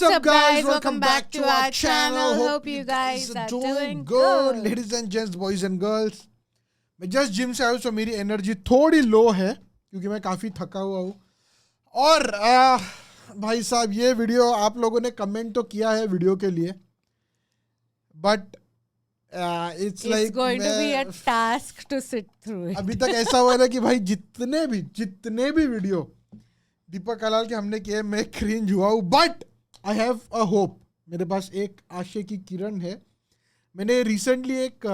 up guys? Welcome back to our channel. Hope you guys are doing good. Ladies and gents, boys and girls. मैं just gym से आया हूँ, so मेरी energy थोड़ी लो है क्योंकि मैं काफ़ी थका हुआ हूँ. और भाई साहब, ये वीडियो आप लोगों ने कमेंट तो किया है वीडियो के लिए, but It's going to be a task to sit through it. अभी तक ऐसा हुआ है कि भाई जितने भी वीडियो दीपक कलाल के हमने किए, मैं क्रिंज हुआ हूँ. But I have a hope. मेरे पास एक आशा की किरण है. मैंने रिसेंटली एक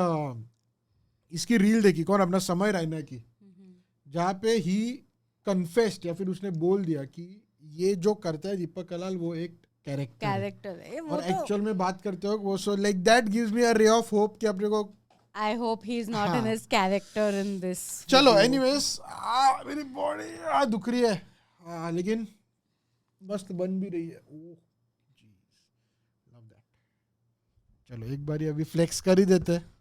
इसकी रील देखी, कौन, अपना समय रैना की, जहाँ पे ही कन्फेस्ड या फिर उसने बोल दिया कि ये जो करता है दीपक कलाल वो एक कैरेक्टर है. और एक्चुअल में बात करते हो वो, so like that gives me a ray of hope कि अपने को. I hope he is not in his character in this. चलो एनीवेज, मेरी बॉडी दुख रही है, लेकिन मस्त बन भी रही है. ओह जी, लव दैट. चलो एक बारी अभी फ्लेक्स कर ही देते हैं.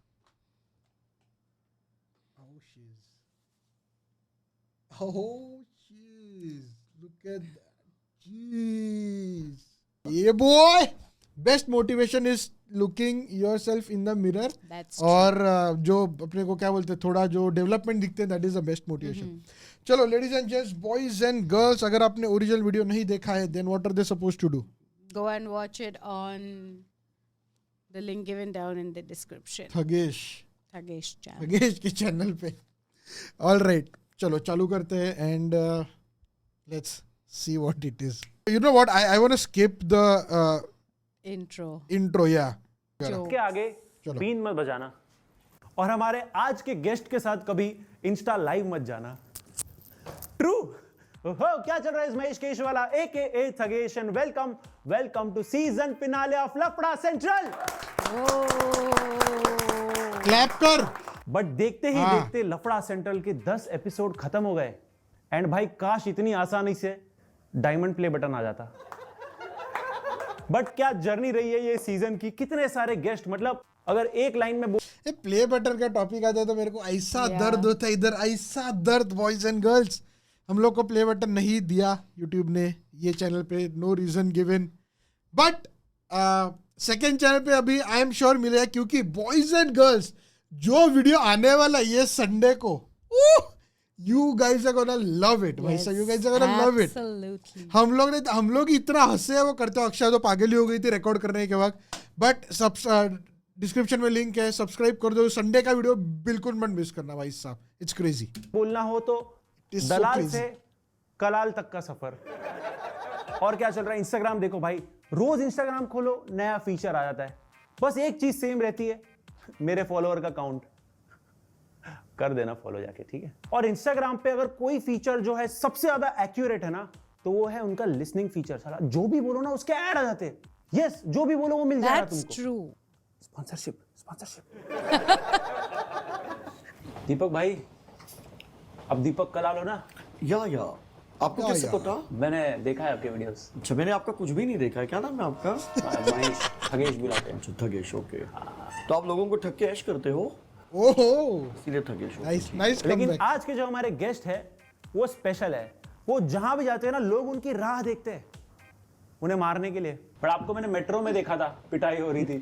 Oh jeez, look at that. Jeez. Yeah boy. Best motivation is looking yourself in the mirror. That's true. और जो अपने को क्या बोलते हैं, थोड़ा जो डेवलपमेंट दिखते हैं, that is the best motivation. चलो ladies and gents, boys and girls, अगर आपने ओरिजिनल वीडियो नहीं देखा है, then what are they supposed to do? Go and watch it on the link given down in the description. Thagesh channel. Thagesh के channel पे. All right. चलो चालू करते हैं and let's see what it is. You know what, I want to skip the intro. या के आगे been मत बजाना, और हमारे आज के गेस्ट के साथ कभी इंस्टा लाइव मत जाना. ट्रू. हो क्या चल रहा है? Mahesh Keshwala AKA Thugesh and welcome to season finale of Lafda central. Clap कर. बट देखते ही देखते लफड़ा सेंट्रल के 10 एपिसोड खत्म हो गए. एंड भाई काश इतनी आसानी से डायमंड प्ले बटन आ जाता. बट क्या जर्नी रही है ये सीजन की. कितने सारे गेस्ट, मतलब अगर एक लाइन में प्ले बटन का टॉपिक आ जाए तो मेरे को ऐसा दर्द होता है इधर, ऐसा दर्द. बॉयज एंड गर्ल्स, हम लोग को प्ले बटन नहीं दिया यूट्यूब ने ये चैनल पे, no reason given. But second channel पे अभी आई एम श्योर मिलेगा, क्योंकि बॉयज एंड गर्ल्स जो वीडियो आने वाला ये संडे को, you guys are gonna love it. भाई साहब, you guys are gonna love it. हम लोग इतना हंसे वो करते हो. अक्षय तो पागल ही हो गई थी रिकॉर्ड करने के वक्त. बट सब डिस्क्रिप्शन में लिंक है, सब्सक्राइब कर दो. संडे का वीडियो बिल्कुल मत मिस करना भाई साहब. It's crazy. बोलना हो तो दलाल से कलाल तक का सफर. और क्या चल रहा है? इंस्टाग्राम देखो भाई, रोज इंस्टाग्राम खोलो नया फीचर आ जाता है. बस एक चीज सेम रहती है, मेरे फॉलोअर का काउंट. कर देना फॉलो जाके, ठीक है. और इंस्टाग्राम पे अगर कोई फीचर जो है सबसे ज्यादा एक्यूरेट है ना, तो वो है उनका लिसनिंग फीचर. साला जो भी बोलो ना उसके ऐड आ जाते हैं. यस, जो भी बोलो वो मिल जाएगा तुमको. That's true. स्पॉन्सरशिप. दीपक भाई, अब दीपक कलाल हो ना? या आपको कैसे पता? मैंने देखा है आपके वीडियोस. अच्छा, मैंने आपका कुछ भी नहीं देखा है. क्या नाम है आपका? महेश, थगेश बुलाते हैं. अच्छा, थगेश. ओके. तो आप लोगों को ठग के ऐश करते हो? ओहो, इसीलिए थगेश. नाइस. लेकिन आज के जो हमारे गेस्ट है वो स्पेशल है. वो जहां भी जाते हैं ना, लोग उनकी राह देखते हैं उन्हें मारने के लिए. पर आपको मैंने मेट्रो में देखा था, पिटाई हो रही थी.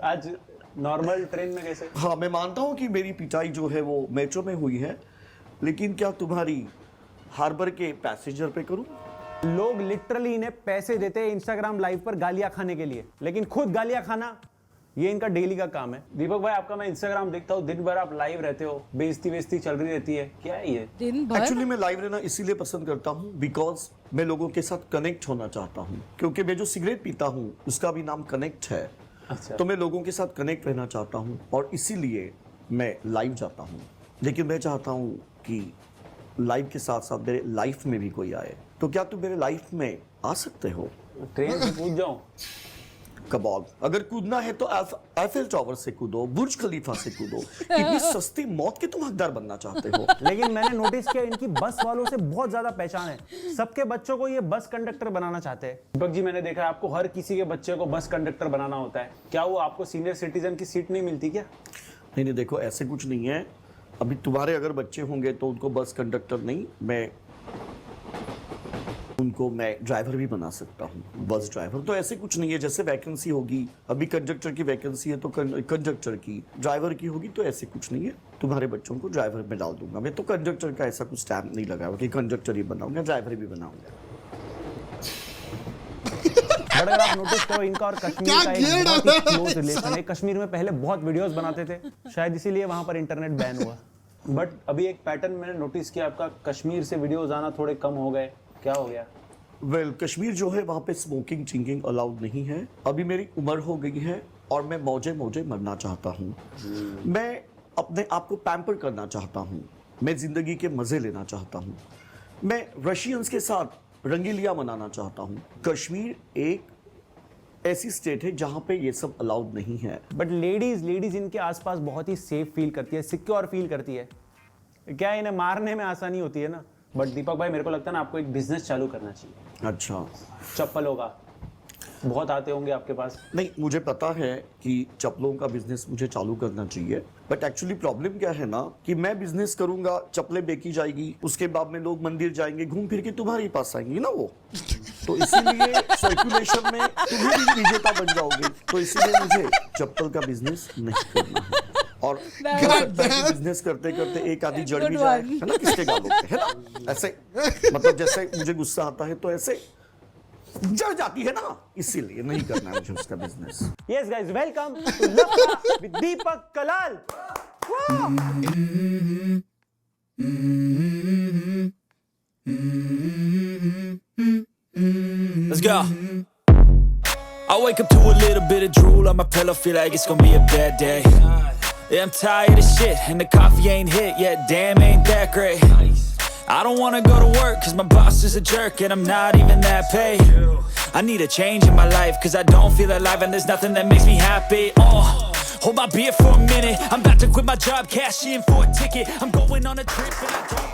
आज नॉर्मल ट्रेन में कैसे? हाँ, मैं मानता हूँ कि मेरी पिटाई जो है वो मेट्रो में हुई है, लेकिन क्या तुम्हारी हार्बर के पैसेंजर पे करूं? लोग लिटरली इन्हें पैसे देते हैं इंस्टाग्राम लाइव पर गालियां खाने के लिए, लेकिन खुद गालियां खाना ये इनका डेली का काम है. दीपक भाई, आपका मैं इंस्टाग्राम देखता हूँ, दिन भर आप लाइव रहते हो, बेइज्जती चल रही रहती है, क्या है ये? दिन भर एक्चुअली मैं लाइव रहना इसीलिए पसंद करता हूँ बिकॉज मैं लोगों के साथ कनेक्ट होना चाहता हूँ. क्योंकि मैं जो सिगरेट पीता हूँ उसका भी नाम कनेक्ट है. अच्छा. तो मैं लोगों के साथ कनेक्ट रहना चाहता हूँ और इसीलिए मैं लाइव जाता हूँ. लेकिन मैं चाहता हूँ कि लाइव के साथ साथ मेरे लाइफ में भी कोई आए. तो क्या तुम मेरे लाइफ में आ सकते हो? ट्रेन से कूद जाऊं? कबाब. अगर कूदना है तो एफएल टावर से कूदो, बुर्ज खलीफा से कूदो. इतनी सस्ती मौत के तुम हकदार बनना चाहते हो. लेकिन मैंने नोटिस किया इनकी बस वालों से बहुत ज्यादा पहचान है. सबके बच्चों को ये बस कंडक्टर बनाना चाहते हैं. दीपक जी, मैंने देखा है आपको हर किसी के बच्चे को बस कंडक्टर बनाना होता है. क्या वो आपको सीनियर सिटीजन की सीट नहीं मिलती क्या? नहीं, देखो ऐसे कुछ नहीं है. अभी तुम्हारे अगर बच्चे होंगे तो उनको बस कंडक्टर नहीं, मैं उनको मैं ड्राइवर भी बना सकता हूँ, बस ड्राइवर। तो ऐसे कुछ नहीं है, जैसे वैकेंसी होगी, अभी कंडक्टर की वैकेंसी है तो कंडक्टर की, ड्राइवर की होगी, तो ऐसे कुछ नहीं है, तुम्हारे बच्चों को ड्राइवर में डाल दूंगा मैं। तो कंडक्टर का ऐसा कुछ स्टैम्प नहीं लगाया कि कंडक्टर ही बनाऊंगा, ड्राइवर भी बनाऊंगा। बट अगर आप नोटिस करो, इनका और कश्मीर का एक बहुत ही क्लोज रिलेशन है। कश्मीर में पहले बहुत वीडियोस बनाते थे, शायद इसीलिए वहां पर इंटरनेट बैन हुआ। बट अभी एक पैटर्न मैंने नोटिस किया, आपका कश्मीर से वीडियोस आना थोड़े कम हो गए, क्या हो गया? वेल, कश्मीर जो है वहाँ पे स्मोकिंग चिंकिंग अलाउड नहीं है। अभी मेरी उम्र हो गई है और मैं मौजे मरना चाहता हूँ। मैं अपने आप को पैम्पर करना चाहता हूँ, मैं जिंदगी के मजे लेना चाहता हूँ, मैं रशियंस के साथ रंगीलियां मनाना चाहता हूँ। कश्मीर एक ऐसी स्टेट है जहाँ पे ये सब अलाउड नहीं है। बट लेडीज इनके आसपास बहुत ही सेफ फील करती है, सिक्योर फील करती है। क्या इन्हें मारने में आसानी होती है ना। बट दीपक भाई, मेरे को लगता है ना आपको एक बिजनेस चालू करना चाहिए। अच्छा, चप्पलों का बहुत आते होंगे आपके पास। नहीं, मुझे पता है कि चप्पलों का बिजनेस मुझे चालू करना चाहिए, बट एक्चुअली प्रॉब्लम क्या है ना कि मैं बिजनेस करूंगा, चप्पलें बेची जाएगी, उसके बाद में लोग मंदिर जाएंगे, घूम फिर के तुम्हारे पास आएंगे ना वो, तो इसीलिए सर्कुलेशन में तुम भी विजेता बन जाओगे। तो इसीलिए मुझे चप्पल का बिजनेस नहीं करना है। और बिजनेस करते करते एक आधी जड़ भी जाए, है ना, किसके गालों पे, है ना, ऐसे मतलब जैसे मुझे गुस्सा आता है तो ऐसे जड़ जाती है ना, इसीलिए नहीं करना है मुझे उसका business. Yes guys, welcome to लफड़ा विद Deepak Kalal. Let's go. I wake up to a little bit of drool on my pillow, feel like it's gonna be a bad day. Yeah, I'm tired of shit and the coffee ain't hit yet, damn ain't that great. I don't wanna go to work cause my boss is a jerk and I'm not even that paid. I need a change in my life cause I don't feel alive and there's nothing that makes me happy. Hold my beer for a minute, I'm about to quit my job, cash in for a ticket, I'm going on a trip and I don't...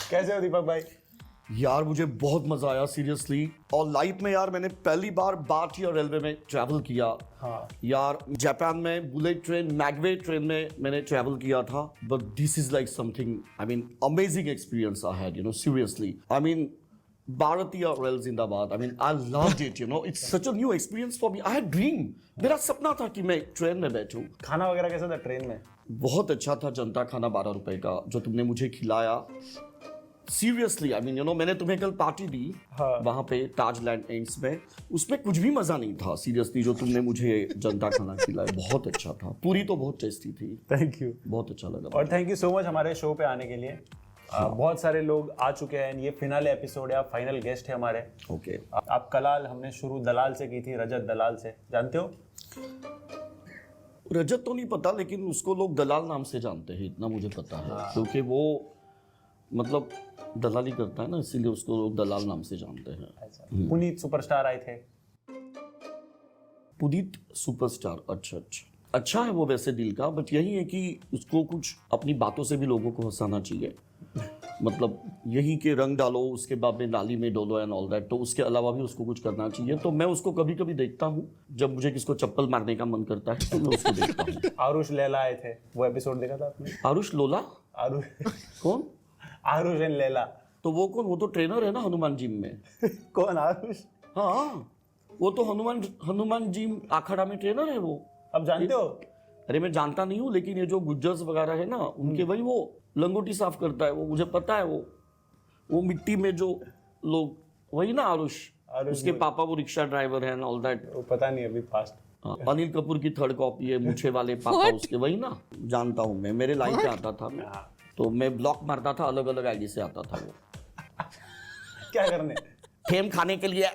कैसे हो दीपक भाई? यार मुझे बहुत मजा आया seriously, और life में यार मैंने पहली बार भारतीय रेलवे में ट्रैवल किया। हाँ यार, जापान में बुलेट ट्रेन, मैगवे ट्रेन में मैंने ट्रैवल किया था, but this is like something, I mean amazing experience I had, you know, seriously. I mean भारतीय रेल जिंदाबाद, आई mean I loved it, you know, it's such a new experience for me. I had dream, मेरा सपना था कि मैं train में बैठूं। खाना वगैरह कैसा था ट्रेन में? बहुत अच्छा था, जनता खाना 12 रुपए का जो तुमने मुझे खिलाया। Seriously, I mean, you know, मैंने तुम्हें कल पार्टी दी वहां पे ताजलैंड एंड्स में, उसमें कुछ भी मजा नहीं था सीरियसली, जो तुमने मुझे जनता खाना खिलाया, बहुत अच्छा था। पूरी तो बहुत टेस्टी थी। थैंक यू, बहुत अच्छा लगा। और थैंक यू सो मच हमारे शो पे आने के लिए। बहुत सारे लोग आ चुके हैं, ये फिनाले एपिसोड है, आप फाइनल गेस्ट है हमारे। ओके। आप कलाल, हमने शुरू दलाल से की थी, रजत दलाल से, जानते हो? रजत तो नहीं पता, लेकिन उसको लोग दलाल नाम से जानते हैं, इतना मुझे पता है, क्योंकि वो मतलब दलाली करता है ना, इसीलिए उसको लोग दलाल नाम से जानते हैं। पुनीत सुपरस्टार आए थे। पुनीत सुपरस्टार, अच्छा है वो वैसे दिल का, बट यही है कि उसको कुछ अपनी बातों से भी लोगों को हंसाना चाहिए। मतलब यही कि रंग डालो, उसके बाद में नाली में डोलो एंड ऑल दैट, तो उसके अलावा भी उसको कुछ करना चाहिए। तो मैं उसको कभी कभी देखता हूँ, जब मुझे किसको चप्पल मारने का मन करता है तो मैं उसको देखता हूँ। आरुष लैला आए थे, वो एपिसोड देखा था आपने? आरुष लोला? आरुष कौन? आरुष एंड लैला। तो वो कौन? वो तो ट्रेनर है ना हनुमान जिम में। कौन आरुष? हाँ, वो तो हनुमान जिम अखाड़ा में ट्रेनर है वो। अब जानते हो? अरे मैं जानता नहीं हूँ, लेकिन ये जो गुज्जर्स वगैरह है ना, उनके वही वो लंगोटी साफ करता है, वो मुझे पता है। वो मिट्टी में जो लोग, वही ना आरुष। उसके पापा वो रिक्शा ड्राइवर है, ऑल दैट। वो पता नहीं अभी पास्ट। अनिल कपूर की थर्ड कॉपी है, मूछे वाले पापा उसके, वही ना। जानता हूँ मैं, मेरे लाइन पे आता था मैं, तो मैं ब्लॉक मारता था, अलग अलग आईडी से आता था वो। क्या करने? फेम खाने के लिए।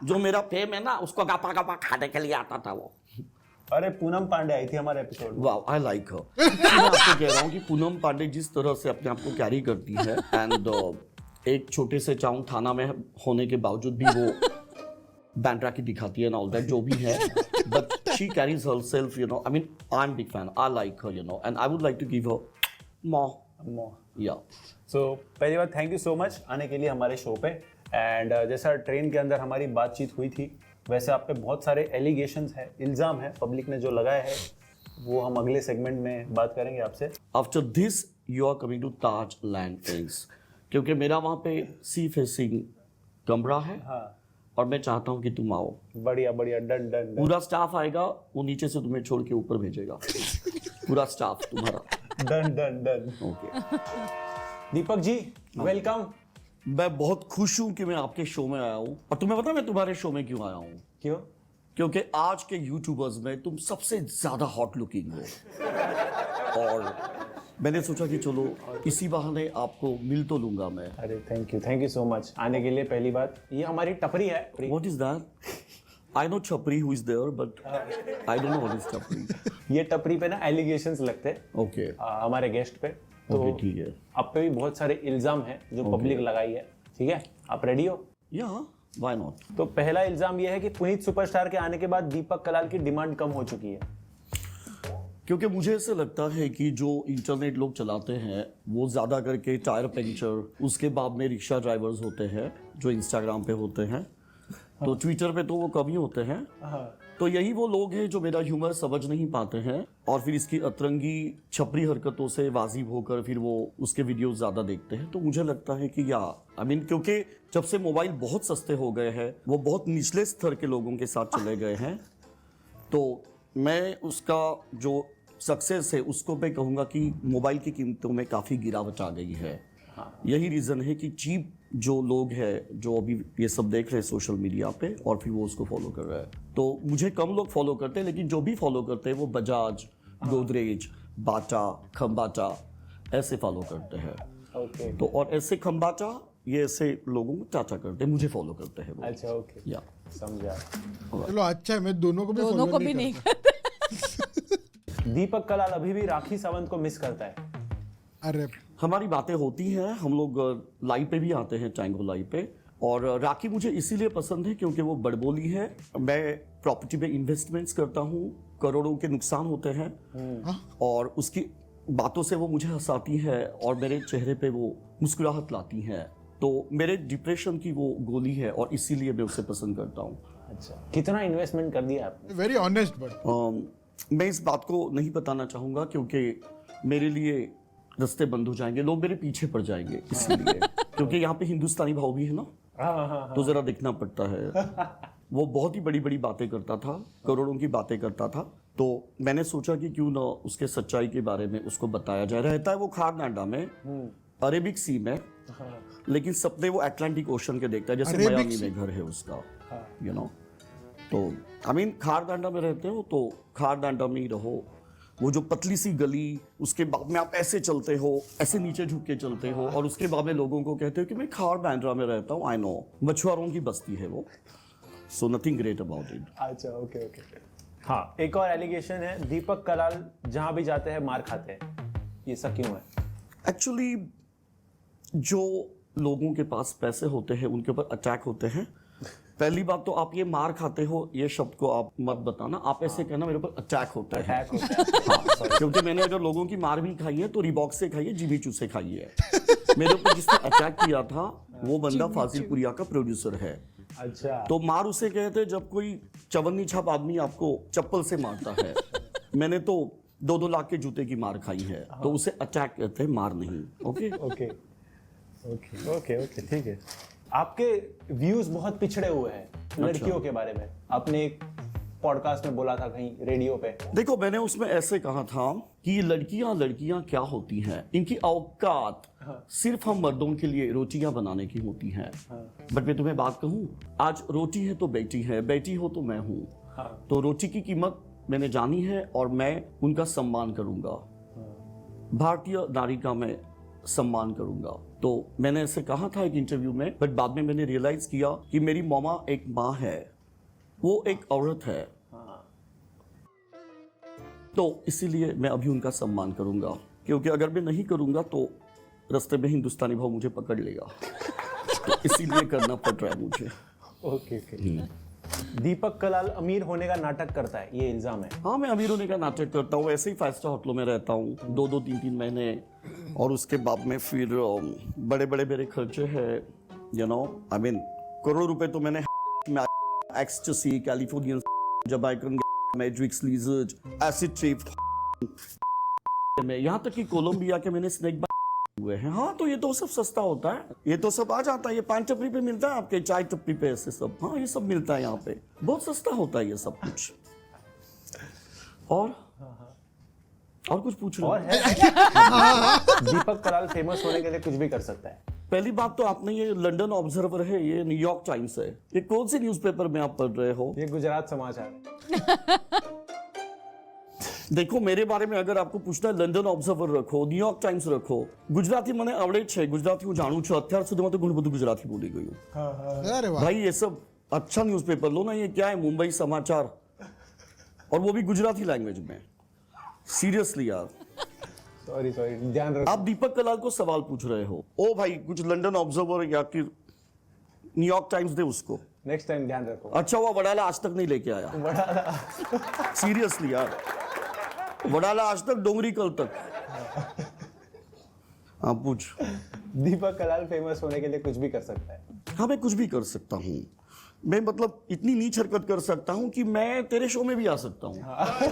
जो मेरा फेम है ना, उसको गापा गापा खाने के लिए आता था वो। अरे पूनम पांडे आई थी हमारे एपिसोड में। वाह, आई लाइक हर। मैं आपको कह रहा हूँ कि पूनम पांडे जिस तरह से अपने आप को कैरी करती है, एंड एक छोटे से टाउन थाना में होने के बावजूद भी वो बैंड्रा की दिखाती है ना, ऑल दैट जो भी है, but she carries herself, you know, I mean, I am big fan, I like her, you know, and I would like to give her more. या सो पहली बात, थैंक यू सो मच आने के लिए हमारे शो पे। And जैसा train के अंदर हमारी बातचीत हुई थी, वैसे आप पे बहुत सारे एलिगेशंस हैं, इल्ज़ाम है पब्लिक ने जो लगाया है, वो हम अगले सेगमेंट में बात करेंगे आपसे। After this you are coming to Taj land friends, क्योंकि मेरा वहाँ पे सी फेसिंग कमरा है। हाँ, और मैं चाहता हूँ कि तुम आओ। बढ़िया बढ़िया, डन डन डन। पूरा स्टाफ आएगा, वो नीचे से तुम्हें छोड़ के ऊपर भेजेगा। पूरा स्टाफ तुम्हारा। Done done done. Okay Deepak ji, welcome. मैं बहुत खुश हूँ कि मैं आपके शो में आया हूँ। और तुम्हें पता है मैं तुम्हारे शो में क्यों आया हूँ? क्यों? क्योंकि आज के यूट्यूबर्स में तुम सबसे ज्यादा हॉट लुकिंग हो। और मैंने सोचा कि चलो इसी बहाने आपको मिल तो लूंगा मैं। अरे थैंक यू सो मच आने के लिए। पहली बात, ये हमारी टपरी है। What is that? I know छपरी who is there, but I don't know what is छपरी। ये टपरी पे ना एलिगेशंस लगते हैं Okay. हमारे गेस्ट पे। तो Okay, ठीक है। आप पे भी बहुत सारे इल्जाम हैं जो पब्लिक लगाई है। ठीक है, आप रेडी हो? Yeah, why not? तो पहला इल्जाम ये है कि पुनीत सुपरस्टार के आने के बाद दीपक कलाल की डिमांड कम हो चुकी है। क्योंकि मुझे ऐसे लगता है कि जो इंटरनेट लोग चलाते हैं वो ज़्यादा करके टायर पंक्चर, उसके बाद में रिक्शा ड्राइवर्स होते हैं जो इंस्टाग्राम पे होते हैं। तो ट्विटर पे तो वो कम ही होते हैं। तो यही वो लोग हैं जो मेरा ह्यूमर समझ नहीं पाते हैं और फिर इसकी अतरंगी छपरी हरकतों से वाजिब होकर फिर वो उसके वीडियोस ज़्यादा देखते हैं। तो मुझे लगता है कि क्योंकि जब से मोबाइल बहुत सस्ते हो गए हैं, वो बहुत निचले स्तर के लोगों के साथ चले गए हैं। तो मैं उसका जो सक्सेस है उसको मैं कहूँगा कि मोबाइल की कीमतों में काफ़ी गिरावट आ गई है। यही रीज़न है कि चीप जो लोग हैं जो अभी ये सब देख रहे हैं सोशल मीडिया पे और फिर वो उसको फॉलो कर रहे हैं। तो मुझे कम लोग फॉलो करते हैं, लेकिन जो भी फॉलो करते हैं वो बजाज, गोदरेज, बाटा, खंबाटा ऐसे फॉलो करते हैं। ओके। तो और ऐसे खंबाटा ये ऐसे लोगों को चाचा करते हैं, मुझे फॉलो करते हैं वो। अच्छा, ओके, या समझा। चलो अच्छा है, मैं दोनों को भी दोनों follow को भी नहीं दीपक कलाल अभी भी राखी सावंत को मिस करता है। अरे हमारी बातें होती हैं, हम लोग लाइव पे भी आते हैं, टैंगो लाइव पे। और राखी मुझे इसीलिए पसंद है क्योंकि वो बड़बोली है। मैं प्रॉपर्टी में इन्वेस्टमेंट्स करता हूँ, करोड़ों के नुकसान होते हैं और उसकी बातों से वो मुझे हंसाती है और मेरे चेहरे पे वो मुस्कुराहट लाती हैं। तो मेरे डिप्रेशन की वो गोली है और इसीलिए मैं उसे पसंद करता हूँ। अच्छा, कितना इन्वेस्टमेंट कर दिया आपने? वेरी ऑनेस्ट बट मैं इस बात को नहीं बताना चाहूँगा क्योंकि मेरे लिए रास्ते बंद हो जाएंगे, लोग मेरे पीछे पड़ जाएंगे इसलिए। क्योंकि यहाँ पे हिंदुस्तानी भाव भी है ना, तो जरा दिखना पड़ता है। वो बहुत ही बड़ी बड़ी बातें करता था, करोड़ों की बातें करता था। तो मैंने सोचा कि क्यों ना उसके सच्चाई के बारे में उसको बताया जाए। रहता है वो खारनाडा में, अरेबिक सी में, लेकिन सपने वो अटलांटिक ओशन के देखता है, जैसे मियामी में घर है उसका, यू नो। तो खारनाडा में रहते हो तो खारनाडा में ही रहो। वो जो पतली सी गली, उसके बाद में आप ऐसे चलते हो, ऐसे नीचे झुक के चलते हो और उसके बाद में लोगों को कहते हो कि मैं खार बांद्रा में रहता हूँ। आई नो, मछुआरों की बस्ती है वो। So nothing great about it. अच्छा, ओके ओके। हाँ, एक और एलिगेशन है, दीपक कलाल जहां भी जाते हैं मार खाते हैं। ये सब क्यों है? एक्चुअली जो लोगों के पास पैसे होते हैं उनके ऊपर अटैक होते हैं। पहली बात तो आप ये मार खाते हो ये शब्द को आप मत बताना, आप ऐसे कहना मेरे ऊपर अटैक होता है। हाँ, क्योंकि मैंने अगर लोगों की मार भी खाई है तो रिबॉक से खाई है, जिमी चू से खाई है। मेरे ऊपर जिसने अटैक किया था वो बंदा फाजिलपुरिया का प्रोड्यूसर है। अच्छा। तो मार उसे कहते हैं जब कोई चवन्नी छाप आदमी आपको चप्पल से मारता है। मैंने तो 2-2 लाख के जूते की मार खाई है, तो उसे अटैक कहते हैं, मार नहीं। Okay okay okay okay okay, ठीक है। आपके व्यूज बहुत पिछड़े हुए हैं लड़कियों के बारे में। आपने एक पॉडकास्ट में बोला था कहीं रेडियो पे। देखो, मैंने उसमें ऐसे कहा था कि लड़कियां क्या होती हैं, इनकी औकात सिर्फ हम मर्दों के लिए रोटियां बनाने की होती हैं। बट मैं तुम्हें बात कहूं, आज रोटी है तो बेटी है, बेटी हो तो मैं हूं। तो रोटी की कीमत मैंने जानी है और मैं उनका सम्मान करूंगा। भारतीय नारी का मैं सम्मान करूंगा। तो मैंने ऐसे कहा था एक इंटरव्यू में, बट बाद में मैंने रियलाइज किया कि मेरी मम्मा एक माँ है, वो एक औरत है। तो इसीलिए मैं अभी उनका सम्मान करूंगा, क्योंकि अगर मैं नहीं करूंगा तो रास्ते में हिंदुस्तानी भाव मुझे पकड़ लेगा। तो इसीलिए करना पड़ रहा है मुझे। Okay okay. दीपक कलाल अमीर होने का नाटक करता है, ये इल्जाम है। हाँ, मैं अमीर होने का नाटक करता हूँ। ऐसे ही 5 स्टार होटलों में रहता हूँ 2-2, 3-3 महीने, और उसके बाद में फिर बड़े बड़े मेरे खर्चे हैं, यू नो। करोड़ रुपए तो मैंने एक्सटेसी, कैलिफोर्नियन, जमैकन, मैड्रिक्स, लीजर्ड, एसिड ट्रिप, में, यहाँ तक कि कोलंबिया के मैंने स्नेक हुए हैं। हाँ, तो ये तो सब सस्ता होता है, ये तो सब आ जाता है, ये पान टपरी पे मिलता है, आपके चाय टपरी पे ऐसे सब। हाँ, ये सब मिलता है यहाँ पे, बहुत सस्ता होता है ये सब कुछ। और कुछ पूछ रहे और हो? है दीपक कलाल फेमस होने के लिए कुछ भी कर सकता है। पहली बात तो आपने ये लंदन ऑब्जर्वर है, ये न्यूयॉर्क टाइम्स है, ये कौन सी न्यूज़पेपर में आप पढ़ रहे हो? ये गुजरात समाचार। देखो, मेरे बारे में अगर आपको पूछना है, लंदन ऑब्जर्वर रखो, न्यूयॉर्क टाइम्स रखो। गुजराती મને આવડે છે, ગુજરાતી હું જાણું છું, અત્યાર સુધીમાં તો ઘણું બધું ગુજરાતી બોલી ગયું। अरे वाह। भाई ये सब अच्छा न्यूज़पेपर लो ना, ये क्या है, मुंबई समाचार, और वो भी गुजराती लैंग्वेज में। सीरियसली यार, सॉरी ध्यान रखो। आप दीपक कलाल को सवाल पूछ रहे हो। ओ भाई, कुछ लंदन ऑब्जर्वर या फिर न्यूयॉर्क टाइम्स दे उसको। नेक्स्ट टाइम ध्यान रखो। अच्छा हुआ वडाला आज तक नहीं लेके आया। सीरियसली यार, वडाला आज तक, डोंगरी कल तक। हाँ, पूछ। दीपक कलाल फेमस होने के लिए कुछ भी कर सकता है। हाँ, मैं कुछ भी कर सकता हूँ। मैं मतलब इतनी नीच हरकत कर सकता हूँ कि मैं तेरे शो में भी आ सकता हूँ।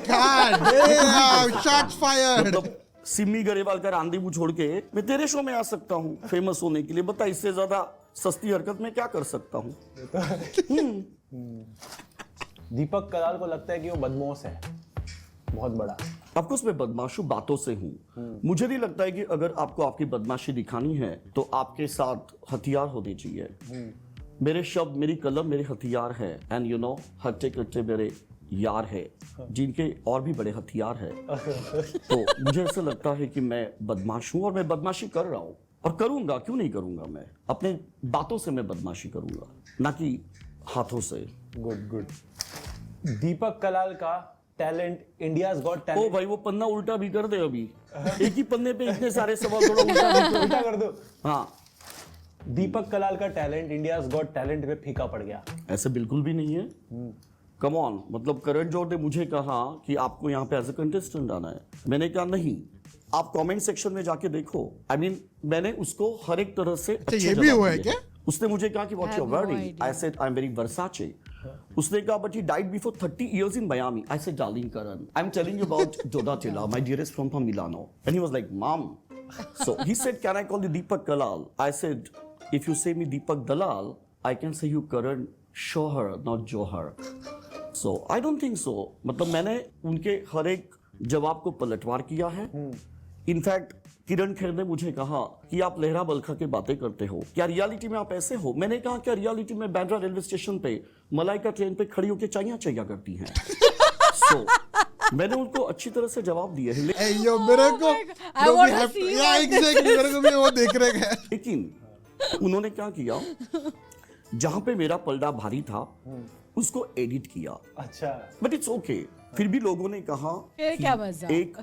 God damn, shots fired। मतलब सिमी गरेवाल का रांदेवू छोड़ के मैं तेरे शो में आ सकता हूँ फेमस होने के लिए। बता, इससे ज्यादा सस्ती हरकत मैं क्या कर सकता हूँ? दीपक कलाल को लगता है कि वो बदमाश है बहुत बड़ा। ऑफकोर्स मैं बदमाशू बातों से हूँ। मुझे नहीं लगता है कि अगर आपको आपकी बदमाशी दिखानी है तो आपके साथ हथियार होने चाहिए। मेरे शब्द, मेरी कलम मेरे हथियार है। एंड यू नो, हट्टे कट्टे मेरे यार है जिनके और भी बड़े हथियार है। तो मुझे ऐसा लगता है कि मैं बदमाश हूँ और मैं बदमाशी कर रहा हूँ और करूंगा। क्यों नहीं करूंगा? मैं अपने बातों से मैं बदमाशी करूंगा, ना कि हाथों से। गुड। दीपक कलाल का टैलेंट, इंडियाज गॉट ओ टैलेंट। भाई, वो पन्ना उल्टा भी कर दे अभी। एक ही पन्ने पे इतने सारे सवाल, थोड़ा उल्टा भी कर। उल्टा कर दो। हाँ, दीपक कलाल का टैलेंट इंडियाज गॉट टैलेंट में फीका पड़ गया। ऐसे बिल्कुल भी नहीं है। कम ऑन, मतलब करण जौहर ने मुझे कहा कि आपको यहाँ पे एज ए कंटेस्टेंट आना है। मैंने कहा नहीं, आप कमेंट सेक्शन में जाके देखो। आई मीन, मैंने उसको हर एक तरह से अच्छे ये भी जवाब हुआ है दिए। क्या? उसने मुझे कहा कि what you I have no wearing? idea. I said I am wearing Versace. उसने कहा but he died before 30 years in Miami. I said, darling Karan, I'm telling you about Donatella, my dearest friend from Milano. And he was like, Mom. So he said, can I call you Deepak Kalal? I said, if you say me Deepak Dalal, I can say you Karan Shohar, not Johar. So I don't think so. मतलब मैंने उनके हर एक जवाब को पलटवार किया है। In fact किरण खेर ने मुझे कहा कि आप लहरा बलखा के बातें करते हो, क्या रियलिटी में आप ऐसे हो? मैंने कहा क्या रियलिटी में बांद्रा रेलवे स्टेशन पे मलाइका ट्रेन पे खड़ी होकर चाइया करती हैं। So, मैंने उनको अच्छी तरह से जवाब दिए हैं। Hey, yo, मेरे को I want to see yeah, that. exactly, मेरे को भी वो देख रहे हैं। लेकिन उन्होंने क्या किया, जहां पे मेरा पलड़ा भारी था उसको एडिट किया। अच्छा। But it's okay. फिर भी लोगों ने कहा फिर कि क्या मजा? एक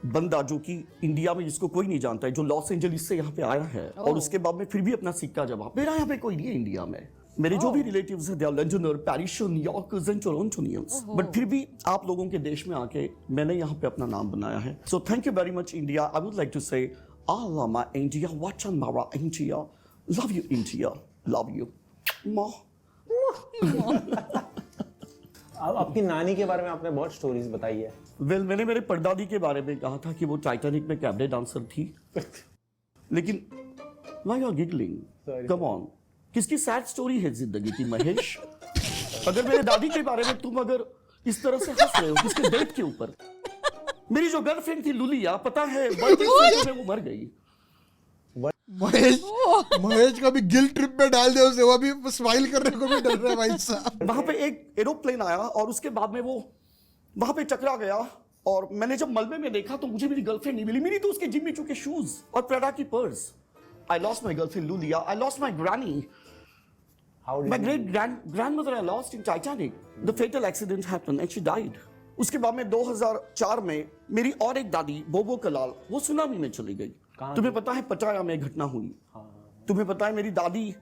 बंदा जो कि इंडिया में जिसको कोई नहीं जानता है, जो लॉस एंजलिस से यहाँ पे आया है और उसके बाद में फिर भी अपना सिक्का जमा। मेरा यहाँ पे कोई नहीं है इंडिया में। मेरे जो भी रिलेटिव्स हैं, they are Londoner, Parisian, New Yorkers and Torontonians. But फिर भी आप लोगों के देश में आके मैंने यहाँ पे अपना नाम बनाया है। So thank you very much India. I would like to say Allah my India, watch on Mara India. Love you India, love you. Ma. अब आपकी नानी के बारे में आपने बहुत स्टोरीज बताई है। वेल, मैंने मेरे परदादी के बारे में कहा था कि वो टाइटैनिक में कैबरे डांसर थी। लेकिन why you are giggling? Come on, किसकी सैड स्टोरी है जिंदगी की महेश? अगर मेरे दादी के बारे में तुम अगर इस तरह से हंस रहे हो, किसके डेथ के ऊपर? मेरी जो गर्लफ्रेंड थी लुलिया, पता है बर्थडे में वो मर गई। महेश का भी गिल्ट ट्रिप पे डाल दे उसे, वो भी स्माइल करने को भी डर रहा है भाई साहब। वहां पे एक एरोप्लेन आया और उसके बाद में वो वहां पे टकरा गया और मैंने जब मलबे में देखा तो मुझे मेरी गर्लफ्रेंड नहीं मिली। मेरी तो उसके जिम्मी चू के शूज और प्रेडा की पर्स। I lost my girlfriend Lulia, I lost my granny, my great grandmother I lost in Titanic. The fatal accident happened and she died. उसके बाद में 2004 में मेरी और एक दादी बोबो कलाल वो सुनामी में चली गई। तुम्हें पता है पटाया में घटना हुई? तुम्हें पता है मेरी दादी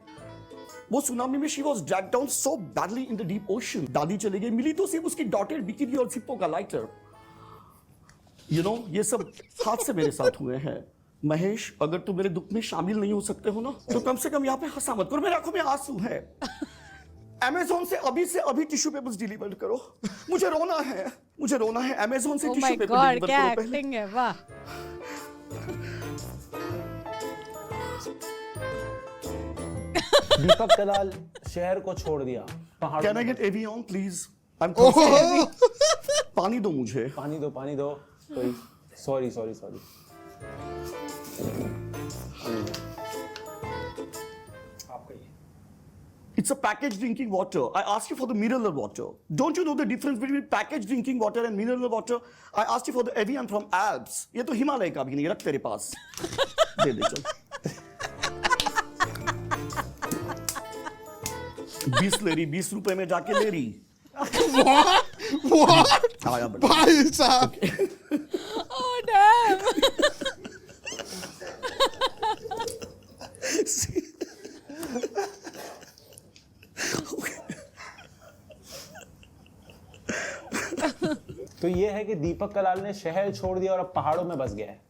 वो सुनामी में she was dragged down so badly in the deep ocean. दादी चली गई, मिली तो सिर्फ उसकी डॉटर बिकिनी और सिप्पो का लाइटर। यू नो, ये सब हाथ से मेरे साथ हुए हैं। महेश, अगर तुम मेरे दुख में शामिल नहीं हो सकते हो ना, तो कम से कम यहाँ पे हंसा मत करो। मेरी आंखों में आंसू है। अमेज़न से अभी टिश्यू पेपर्स डिलीवर करो। मुझे रोना है अमेज़न से Oh tissue my paper God, deliver क्या करो पहले। एक्टिंग है, वाह। दीपक कलाल शहर को छोड़ दिया, पहाड़। Can I get Evian please? I'm oh, thirsty. पानी दो मुझे। पानी दो। Sorry. It's a packaged drinking water. I asked you for the mineral water. Don't you know the difference between packaged drinking water and mineral water? I asked you for the Evian from Alps. ये तो हिमालय का भी नहीं, रख तेरे पास। दे चल। 20 रुपए में जाके ले रही। What? आया बेटा। भाई साहब, Oh damn. तो ये है कि दीपक कलाल ने शहर छोड़ दिया और अब पहाड़ों में बस गया है।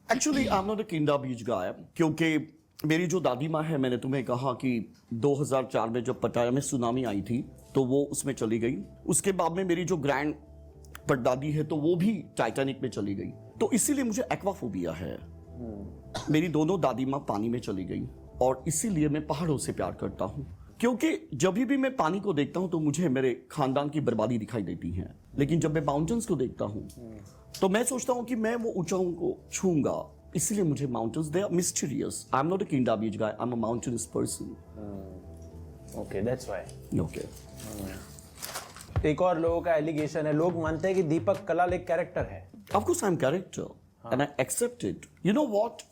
Actually, I'm not a Kinda Beach guy, क्योंकि मेरी जो दादी माँ है, मैंने तुम्हें कहा कि 2004 में जब पटाया में सुनामी आई थी तो वो उसमें चली गई। उसके बाद में मेरी जो ग्रैंड परदादी है तो वो भी टाइटैनिक में चली गई। तो इसीलिए मुझे एक्वाफोबिया है। मेरी दोनों दादी माँ पानी में चली गई और इसीलिए मैं पहाड़ों से प्यार करता हूँ, क्योंकि जब भी मैं पानी को देखता हूँ तो मुझे मेरे खानदान की बर्बादी दिखाई देती है, लेकिन जब मैं माउंटेन्स को देखता हूँ तो मैं सोचता हूँ कि मैं वो ऊंचाइयों को छूंगा। इसलिए मुझे mountains, they are mysterious. I am not a kinda beach guy, I am a mountainous person. Okay, that's why. Okay. एक और लोगों का एलिगेशन है, लोग मानते हैं कि दीपक कलाल एक कैरेक्टर है। Of course I'm character and I accept it. You know what?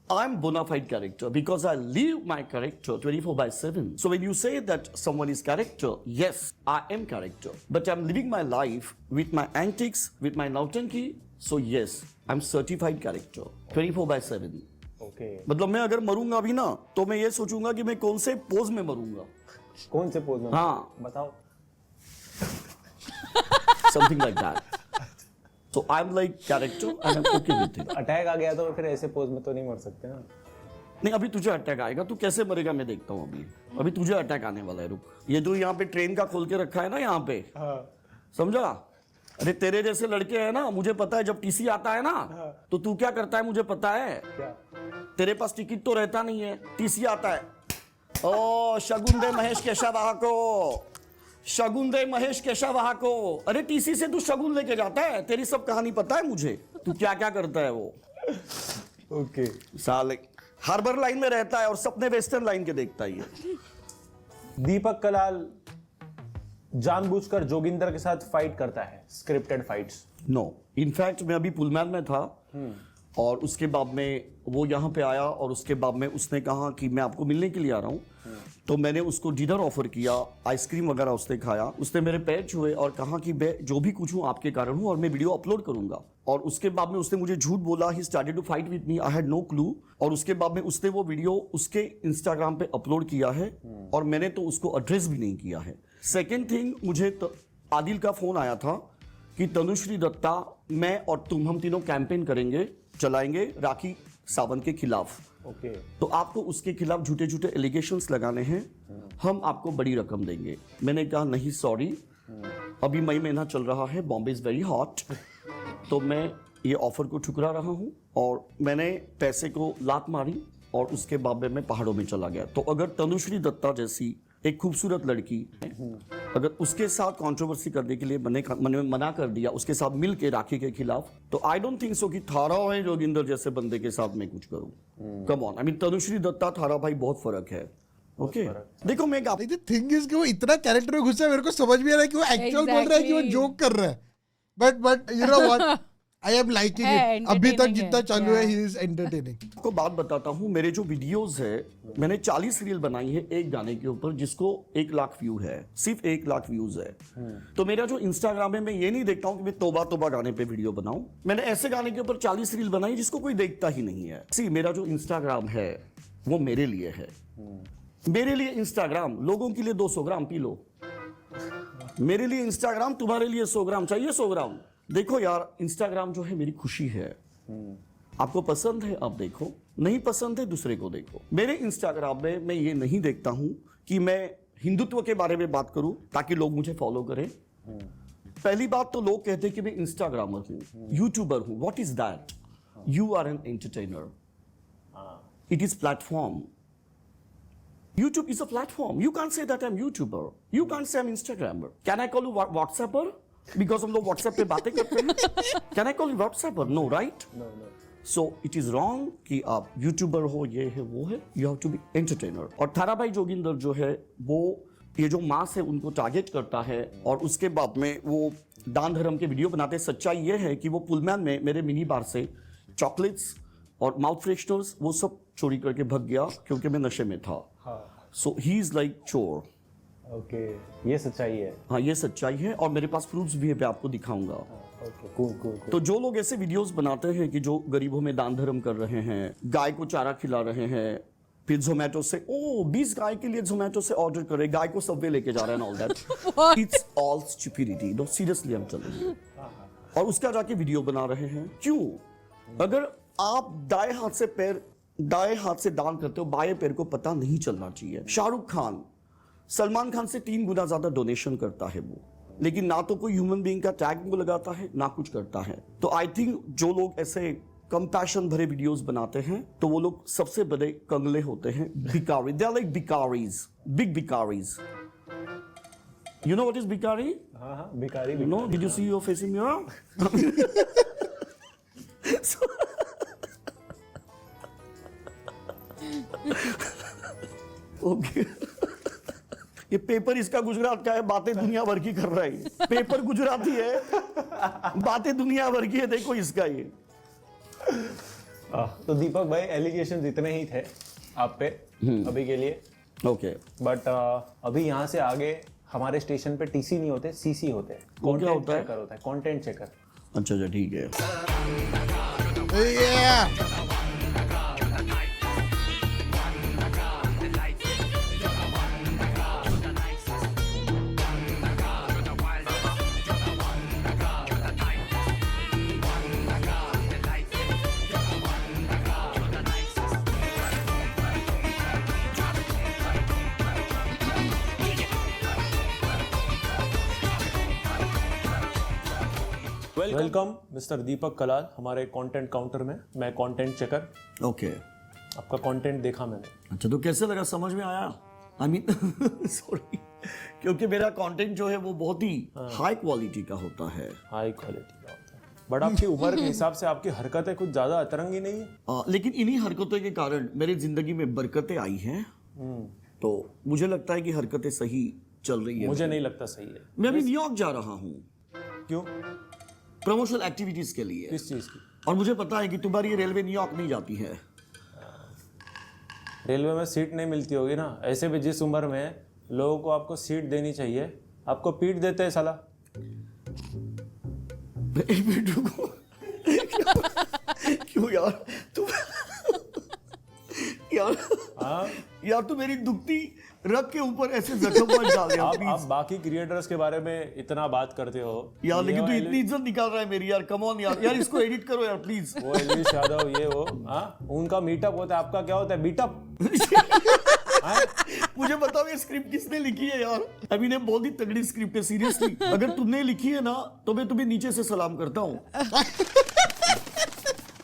I'm bona fide character because I live my character 24/7. So when you say that someone is character, yes, I am character. But I'm living my life with my antics, with my nautanki. So yes, I'm certified character 24/7. Okay, मतलब मैं अगर मरूंगा भी ना तो मैं ये सोचूंगा कि मैं कौन से पोज में मरूंगा। कौन से पोज में? हाँ, बताओ। something like that. So I'm like character and I'm okay with it. Attack आ गया तो फिर ऐसे पोज में तो नहीं मर सकते ना। नहीं, अभी तुझे अटैक आएगा, तू कैसे मरेगा मैं देखता हूँ। अभी तुझे अटैक आने वाला है, रुक। ये जो यहाँ पे ट्रेन का खोल के रखा है ना यहाँ पे, समझा? अरे तेरे जैसे लड़के हैं ना, मुझे पता है जब टीसी आता है ना तो तू क्या करता है मुझे पता है। क्या? तेरे पास टिकट तो रहता नहीं है, टीसी आता है। ओ शगुन दे महेश केशवाहा को, शगुन दे महेश केशवाहा को। अरे टीसी से तू शगुन लेके जाता है, तेरी सब कहानी पता है मुझे, तू क्या क्या करता है वो। ओके, साले हार्बर लाइन में रहता है और सपने वेस्टर्न लाइन के देखता ही है। दीपक कलाल जानबूझकर जोगिंदर के साथ फाइट करता है, स्क्रिप्टेड फाइट्स। नो, इनफैक्ट मैं अभी पुलमैन में था और उसके बाद में वो यहाँ पे आया और उसके बाद में उसने कहा कि मैं आपको मिलने के लिए आ रहा हूँ। तो मैंने उसको डिनर ऑफर किया, आइसक्रीम वगैरह उसने खाया, उसने मेरे पैर छुए और कहा कि मैं जो भी कुछ हूँ आपके कारण हूँ और मैं वीडियो अपलोड करूंगा। और उसके बाद में उसने मुझे झूठ बोला, he started to fight with me, I had no clue. और उसके बाद में उसने वो वीडियो उसके इंस्टाग्राम पे अपलोड किया है और मैंने तो उसको एड्रेस भी नहीं किया है। सेकेंड थिंग, मुझे आदिल का फोन आया था कि तनुश्री दत्ता, मैं और तुम, हम तीनों कैंपेन करेंगे, चलाएंगे राखी सावंत के खिलाफ। ओके, तो आपको उसके खिलाफ झूठे झूठे एलिगेशंस लगाने हैं, हम आपको बड़ी रकम देंगे। मैंने कहा नहीं सॉरी, अभी मई महीना चल रहा है, बॉम्बे इज वेरी हॉट, तो मैं ये ऑफर को ठुकरा रहा हूँ। और मैंने पैसे को लात मारी और उसके बाद में मैं पहाड़ों में चला गया। तो अगर तनुश्री दत्ता जैसी एक खूबसूरत लड़की है, अगर उसके साथ कंट्रोवर्सी करने के लिए मैंने मना कर दिया, उसके साथ मिल के राखी के खिलाफ, तो आई डोंट थिंक सो कि थारा है जोगिंदर जैसे बंदे के साथ मैं कुछ करूं। Come on, I mean Tanushree Dutta थारा भाई बहुत फर्क है। ओके, देखो मैं थिंग इज कि वो इतना कैरेक्टर में घुसा है, मेरे को समझ भी आ रहा है कि वो एक्चुअल बोल रहा है कि वो जोक कर रहा है। But you know what, I am liking it. अभी तक जितना चालू है, ही इज एंटरटेनिंग। आपको बात बताता हूँ, मेरे जो वीडियोस है, मैंने 40 रील बनाई है एक गाने के ऊपर जिसको 1 लाख व्यू है, सिर्फ 1 लाख व्यूज है। तो मेरा जो इंस्टाग्राम है, मैं ये नहीं देखता हूँ कि मैं तोबा तोबा गाने पे वीडियो बनाऊं। मैंने ऐसे गाने के ऊपर 40 रील बनाई जिसको कोई देखता ही नहीं है। सी, मेरा जो इंस्टाग्राम है वो मेरे लिए है। मेरे लिए इंस्टाग्राम, लोगों के लिए 200 ग्राम पी लो। मेरे लिए इंस्टाग्राम, तुम्हारे लिए 100 ग्राम चाहिए, 100 ग्राम। देखो यार, इंस्टाग्राम जो है मेरी खुशी है। आपको पसंद है आप देखो, नहीं पसंद है दूसरे को देखो। मेरे इंस्टाग्राम में मैं ये नहीं देखता हूं कि मैं हिंदुत्व के बारे में बात करूं ताकि लोग मुझे फॉलो करें, पहली बात तो लोग कहते हैं कि मैं इंस्टाग्रामर हूं, यूट्यूबर हूं. What is that? You are an entertainer. It is platform. YouTube is a platform. You can't say that I'm YouTuber. You can't say I'm Instagrammer. Can I call you WhatsApper? Because हम लोग WhatsApp पे बातें करते हैं. Can I call you WhatsApper? No, right? No. So it is wrong कि आप YouTuber हो, ये है वो है. You have to be entertainer. और थारा भाई जोगिंदर जो है वो ये जो मास है उनको टारगेट करता है और उसके बाद में वो दान धर्म के वीडियो बनाते हैं. सच्चाई ये है कि वो पुलमैन में मेरे मिनी बार से चॉकलेट्स और माउथ फ्रेशनर्स वो सब चोरी करके भाग गया क्योंकि मैं नशे में था. सो ही इज लाइक चोर. ओके, ये सच्चाई है. हाँ, ये सच्चाई है और मेरे पास प्रूफ्स भी है, मैं आपको दिखाऊंगा. Okay, cool. तो जो लोग ऐसे वीडियोस बनाते हैं कि जो गरीबों में दान धर्म कर रहे हैं, गाय को चारा खिला रहे हैं, फिर जोमेटो से 20 गाय के लिए जोमेटो से ऑर्डर करे, गाय को सबवे लेके जा रहे हैं, all that it's all stupidity. No, seriously I am telling you. और उसका जाके वीडियो बना रहे हैं. क्यों? अगर आप दाएं हाथ से दान करते हो, बाएं पैर को पता नहीं चलना चाहिए. शाहरुख खान सलमान खान से 3 गुना ज्यादा डोनेशन करता है वो, लेकिन ना तो कोई ह्यूमन बीइंग का टैग वो लगाता है ना कुछ करता है. तो आई थिंक जो लोग ऐसे कंपैशन भरे वीडियोस बनाते हैं तो वो लोग सबसे बड़े कंगले होते हैं, भिखारी. दे आर लाइक भिखारीज, बिग भिखारीज. You know what is भिखारी? हाँ, भिखारी. No, did you see your face in mirror? Okay. ये पेपर इसका गुजरात का है, बातें दुनिया भर की कर रहा है. पेपर गुजराती है, बातें दुनिया भर की है. देखो इसका ये. तो दीपक भाई, एलिगेशन इतने ही थे आप पे अभी के लिए. ओके. बट अभी यहाँ से आगे हमारे स्टेशन पे टीसी नहीं होते, सीसी होते हैं. वो क्या होता है? चेकर होता है, कंटेंट चेकर. अच्छा, ठीक है. Yeah. वेलकम मिस्टर दीपक कलाल हमारे कंटेंट काउंटर में. मैं कंटेंट चेकर. ओके. आपका कंटेंट देखा मैंने. अच्छा, तो कैसे लगा? समझ में आया? आई मीन सॉरी, क्योंकि मेरा कंटेंट जो है वो बहुत ही हाई क्वालिटी का होता है. हाई क्वालिटी का होता है. बट आपकी उम्र के हिसाब से आपकी हरकतें कुछ ज्यादा अतरंगी नहीं है. लेकिन इन्हीं हरकतों के कारण मेरी जिंदगी में बरकतें आई हैं. तो मुझे लगता है कि हरकतें सही चल रही है. मुझे नहीं लगता सही है. मैं अभी न्यूयॉर्क जा रहा हूँ. क्यों? प्रमोशनल एक्टिविटीज के लिए. किस चीज की? और मुझे पता है कि तुम्हारी ये रेलवे न्यूयॉर्क नहीं जाती है. रेलवे में सीट नहीं मिलती होगी ना. ऐसे भी जिस उम्र में लोगों को आपको सीट देनी चाहिए, आपको पीट देते हैं साला. एक मिनट रुको. क्यों यार तुम यार तू मेरी दुखती रग के ऊपर ऐसे जख्म मत डाल यार, आप बाकी क्रिएटर्स के बारे में इतना बात करते हो यार, लेकिन तू इतनी इज्जत निकाल रहा है मेरी यार. कम ऑन यार इसको एडिट करो यार प्लीज. वो एलविश यादव ये वो उनका मीटअप होता है, आपका क्या होता है? बीटअप. मुझे बताओ ये स्क्रिप्ट किसने लिखी है यार? अभी ने बहुत ही तगड़ी स्क्रिप्ट है, सीरियसली. अगर तुमने लिखी है ना तो मैं तुम्हें नीचे से सलाम करता हूँ.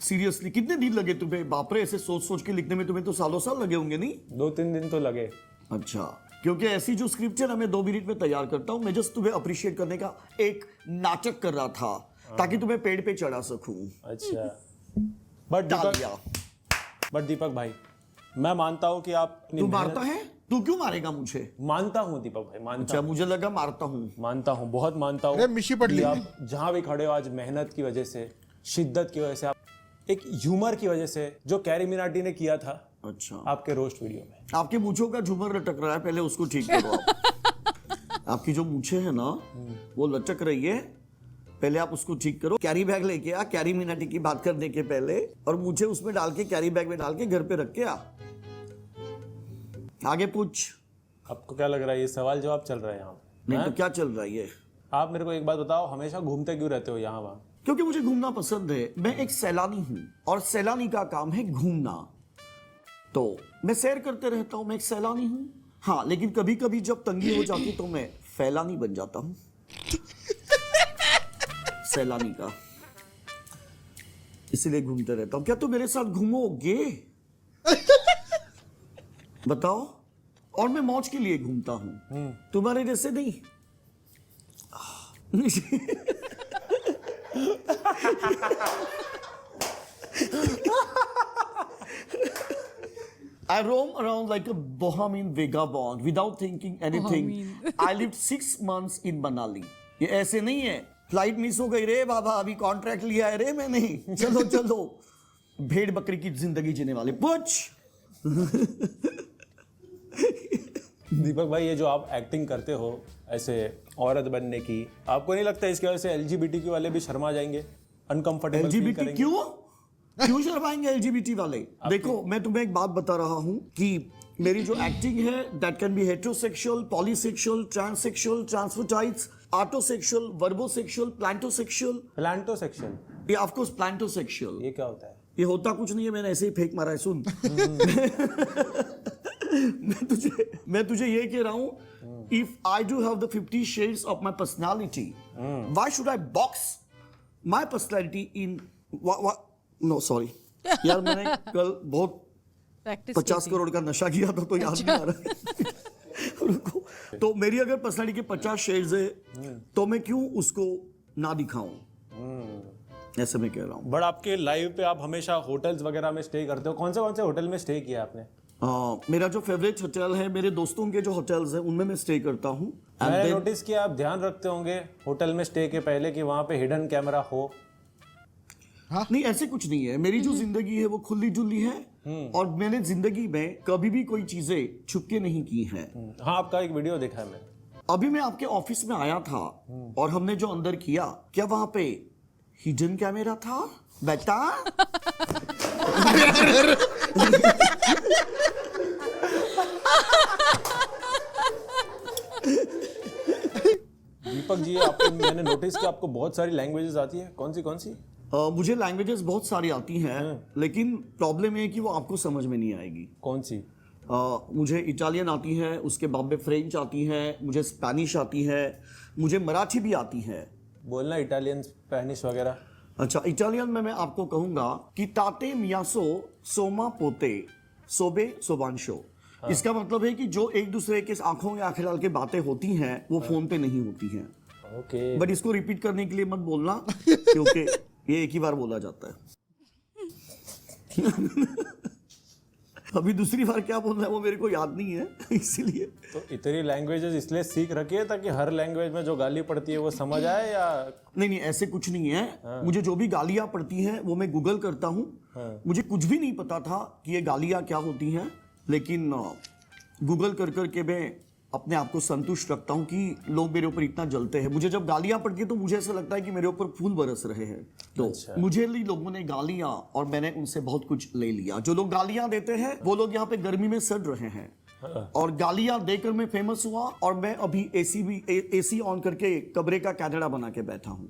सीरियसली, कितने दिन लगे तुम्हें? बाप रे, ऐसे सोच सोच के लिखने में तुम्हें तो सालों साल लगे होंगे. नहीं, 2-3 दिन तो लगे. अच्छा, क्योंकि ऐसी जो स्क्रिप्ट है ना मैं 2 मिनट में तैयार करता हूँ. मैं जस्ट तुम्हें अप्रिशिएट करने का एक नाटक कर रहा था ताकि तुम्हें पेड़ पे चढ़ा सकूं. अच्छा. बट दीपक भाई, मैं मानता हूँ कि आप तू मारता है. तू क्यों मारेगा मुझे? मानता हूँ दीपक भाई, मानता. अच्छा, मुझे लगा मारता हूँ. मानता हूँ, बहुत मानता हूँ. आप जहां भी खड़े हो आज, मेहनत की वजह से, शिद्दत की वजह से, आप एक ह्यूमर की वजह से, जो कैरी मिनाटी ने किया था अच्छा आपके रोस्ट वीडियो में. आपके मूंछों का झूमर लटक रहा है, पहले उसको ठीक करो आप. आपकी जो मूंछें है ना वो लटक रही है, पहले आप उसको ठीक करो. कैरी बैग लेके आ, कैरी मिनाटी की बात करने के पहले, और मूंछें उसमें डाल के कैरी बैग में डाल के घर पे रख के आ. आगे पूछ. आपको क्या लग रहा है ये सवाल जवाब चल रहा है यहाँ पे? नहीं तो क्या चल रहा है ये? आप मेरे को एक बात बताओ, हमेशा घूमते क्यों रहते हो यहाँ वहाँ? क्योंकि मुझे घूमना पसंद है. मैं एक सैलानी हूँ और सैलानी का काम है घूमना. तो मैं सैर करते रहता हूँ. मैं एक सैलानी हूँ हाँ, लेकिन कभी कभी जब तंगी हो जाती तो मैं फैलानी बन जाता हूं। सैलानी का, इसीलिए घूमते रहता हूं। क्या तुम मेरे साथ घूमोगे? बताओ। और मैं मौज के लिए घूमता हूं, तुम्हारे जैसे नहीं। I roam around like a Bohemian vagabond without thinking anything. I lived 6 months in Manali. ये ऐसे नहीं है फ्लाइट मिस हो गई रे बाबा, अभी कॉन्ट्रैक्ट लिया है रे मैंने, चलो चलो। भेड़ बकरी की जिंदगी जीने वाले पूछ। दीपक भाई, ये जो आप एक्टिंग करते हो ऐसे औरत बनने की, आपको नहीं लगता इसकी वजह से एलजीबीटी वाले भी शर्मा जाएंगे, अनकंफर्टेबल फील एलजीबीटी करेंगे? क्यों शर्माएंगे एलजीबीटी वाले? देखो, मैं तुम्हें एक बात बता रहा हूं कि मेरी जो एक्टिंग है that can be heterosexual, polysexual, transsexual, transvestites, autosexual, verbosexual, plantosexual. Plantosexual? ये ऑफ कोर्स प्लांटोसेक्सुअल। ये क्या होता है? ये होता कुछ नहीं है, मैंने ऐसे ही फेंक मारा है, सुन। मैं तुझे ये कह रहा हूं, if I do have the 50 shades of my personality, why should I box my personality in no sorry यार, मैंने कल बहुत 50 करोड़ का नशा किया था तो याद नहीं आ रहा। रुको, तो मेरी अगर पर्सनालिटी के 50 शेड्स है तो मैं क्यों उसको ना दिखाऊं? ऐसे मैं कह रहा हूं। बट आपके लाइव पे आप हमेशा होटल्स वगैरह में स्टे करते हो, कौन से होटल में स्टे किया आपने? मेरा जो फेवरेट होटल है, मेरे दोस्तों के जो होटल्स हैं उनमें मैं स्टे करता हूँ। मैंने नोटिस किया आप ध्यान रखते होंगे होटल में स्टे के पहले कि वहां पे हिडन कैमरा हो। नहीं, ऐसे कुछ नहीं है। मेरी जो जिंदगी है वो खुली जुली है और मैंने जिंदगी में कभी भी कोई चीजें छुपके नहीं की हैं। हाँ, आपका एक वीडियो देखा है मैंने। अभी मैं आपके ऑफिस में आया था और हमने जो अंदर किया, क्या वहां पे हिडन कैमरा था बेटा? दीपक जी, आपको मैंने नोटिस किया आपको बहुत सारी लैंग्वेजेस आती है, कौन सी? मुझे लैंग्वेजेस बहुत सारी आती हैं, लेकिन प्रॉब्लम है कि वो आपको समझ में नहीं आएगी। कौन सी? मुझे इटालियन आती है, उसके बाद में फ्रेंच आती है, मुझे स्पेनिश आती है, मुझे मराठी भी आती है। बोलना इटालियन, स्पेनिश वगैरह। अच्छा, इटालियन में मैं आपको कहूंगा कि ताते मियासो सोमा पोते सोबे सोबांशो। इसका मतलब है कि जो एक दूसरे के आंखों में आंखें डाल के बातें होती हैं वो फोन पे नहीं होती हैं। ओके। बट इसको रिपीट करने के लिए मत बोलना क्योंकि ये एक ही बार बोला जाता है। अभी दूसरी बार क्या बोलना है वो मेरे को याद नहीं है, इसीलिए। तो इतनी लैंग्वेजेस इसलिए सीख रखी है ताकि हर लैंग्वेज में जो गाली पड़ती है वो समझ आए, या? नहीं, ऐसे कुछ नहीं है। मुझे जो भी गालियां पड़ती हैं वो मैं गूगल करता हूँ। मुझे कुछ भी नहीं पता था कि ये गालियां क्या होती हैं, लेकिन गूगल कर करके मैं अपने आप को संतुष्ट रखता हूँ कि लोग मेरे ऊपर इतना जलते हैं। मुझे जब गालियां पड़ती है तो मुझे ऐसा लगता है कि मेरे ऊपर फूल बरस रहे हैं। तो मुझे लिए लोगों ने गालियां और मैंने उनसे बहुत कुछ ले लिया। जो लोग गालियां देते हैं वो लोग यहाँ पे गर्मी में सड़ रहे हैं, और गालियां देकर मैं फेमस हुआ और मैं अभी एसी ऑन करके कमरे का कैनेडा बना के बैठा हूँ।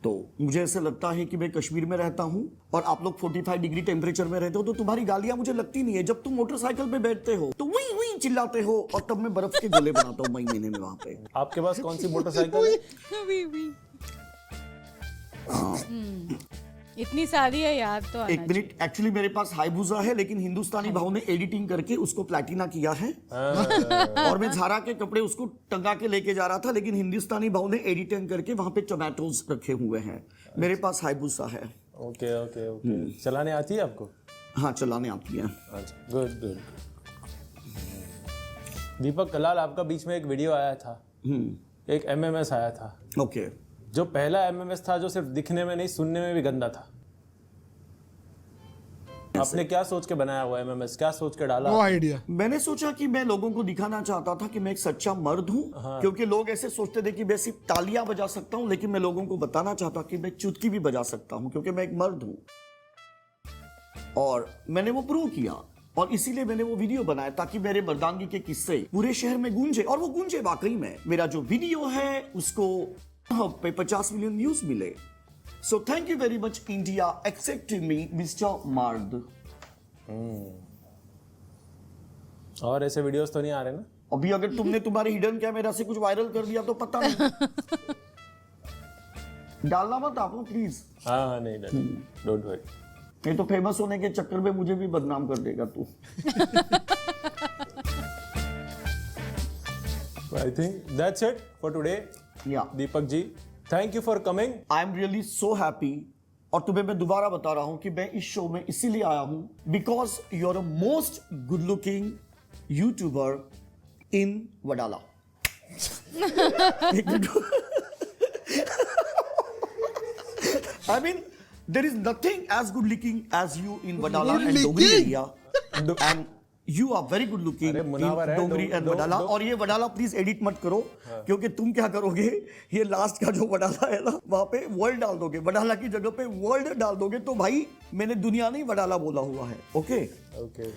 तो मुझे ऐसा लगता है कि मैं कश्मीर में रहता हूँ और आप लोग 45 डिग्री टेम्परेचर में रहते हो, तो तुम्हारी गालियां मुझे लगती नहीं है। जब तुम मोटरसाइकिल पे बैठते हो तो वही चिल्लाते हो, और तब मैं बर्फ के गोले बनाता हूँ मई महीने में वहां पे। आपके पास कौन सी मोटरसाइकिल है? इतनी सारी है यार, तो एक मिनट, एक्चुअली मेरे पास हाइबुजा है, लेकिन हिंदुस्तानी भाव ने एडिटिंग करके उसको प्लैटिना किया है। और मैं झारा के कपड़े उसको टंगा के लेके जा रहा था, लेकिन हिंदुस्तानी भाव ने एडिटिंग करके वहां पे टोमेटोज रखे हुए हैं। मेरे पास हाइबुजा है। ओके। चलाने आती है आपको? हाँ, चलाने आती है। अच्छा, गुड। दीपक कलाल, आपका बीच में एक वीडियो आया था, एक MMS आया था। ओके। जो पहला MMS था जो सिर्फ दिखने में नहीं सुनने में भी गंदा था। आपने क्या सोच के बनाया हुआ MMS, क्या सोच के डाला? No idea. मैंने सोचा कि मैं लोगों को दिखाना चाहता था कि मैं एक सच्चा मर्द हूं। क्योंकि लोग ऐसे सोचते थे कि मैं सिर्फ तालियां बजा सकता हूं, लेकिन मैं लोगों को बताना चाहता कि मैं चुटकी भी बजा सकता हूं, क्योंकि मैं एक मर्द हूं। और मैंने वो प्रूव किया, और इसीलिए मैंने वो वीडियो बनाया ताकि मेरे मर्दानगी के किस्से पूरे शहर में गूंजे, और वो गूंजे वाकई में। मेरा जो वीडियो है उसको 50 मिलियन व्यूज मिले। सो thank you very much India accepting me mister मर्द। और ऐसे वीडियोस तो नहीं आ रहे ना? अभी अगर तुमने तुम्हारे हिडन कैमरा से कुछ वायरल कर दिया तो पता नहीं। डालना मत आप लोग प्लीज। हाँ नहीं डोंट वरी। नहीं तो फेमस होने के चक्कर में मुझे भी बदनाम कर देगा तू। I think that's it for today. या Deepak ji, thank you for coming. I am really so happy. और तुम्हें मैं दोबारा बता रहा हूं कि मैं इस शो में इसीलिए आया हूं because you are a most good looking YouTuber in Wadala. I mean, there is nothing as good looking as you in Wadala and Dongri area. And you are very good looking अरे in Munawar है, Dongri and Wadala. और ये Wadala please edit मत करो क्योंकि तुम क्या करोगे, ये लास्ट का जो वडाला है ना वहां पे वर्ल्ड डाल दोगे, वडाला की जगह पे वर्ल्ड डाल दोगे तो भाई मैंने दुनिया नहीं वडाला बोला हुआ है। Okay Okay.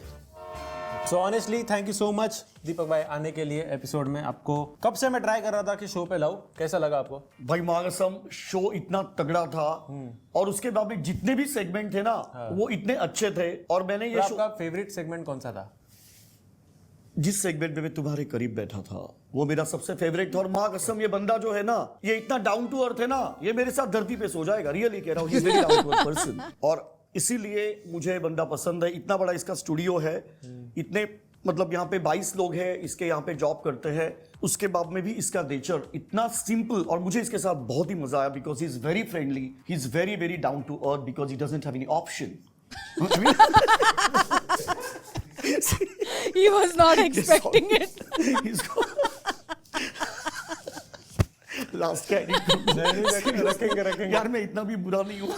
So honestly, thank you so much दीपक भाई आने के लिए एपिसोड में। आपको कब से मैं ट्राई कर रहा था कि शो पे लाऊं, कैसा लगा आपको? भाई मागसम शो इतना तगड़ा था और उसके बाद में जितने भी सेगमेंट थे ना वो इतने अच्छे थे। और मैंने ये आपका फेवरेट सेगमेंट कौन सा था? जिस सेगमेंट में मैं तुम्हारे करीब बैठा था वो मेरा सबसे फेवरेट था। और माँ कसम ये बंदा जो है ना ये इतना डाउन टू अर्थ है ना, ये मेरे साथ धरती पे सो जाएगा। रियली कह रहा हूँ, he is very down to earth person. और इसीलिए मुझे बंदा पसंद है। इतना बड़ा इसका स्टूडियो है, इतने मतलब यहाँ पे 22 लोग हैं इसके यहाँ पे जॉब करते हैं। उसके बाद में भी इसका नेचर इतना सिंपल और मुझे इसके साथ बहुत ही मजा आया because he is very friendly, he is very very down to earth because he doesn't have any option. He was not expecting it. Last का रखेंगे यार मैं इतना भी बुरा नहीं हूँ।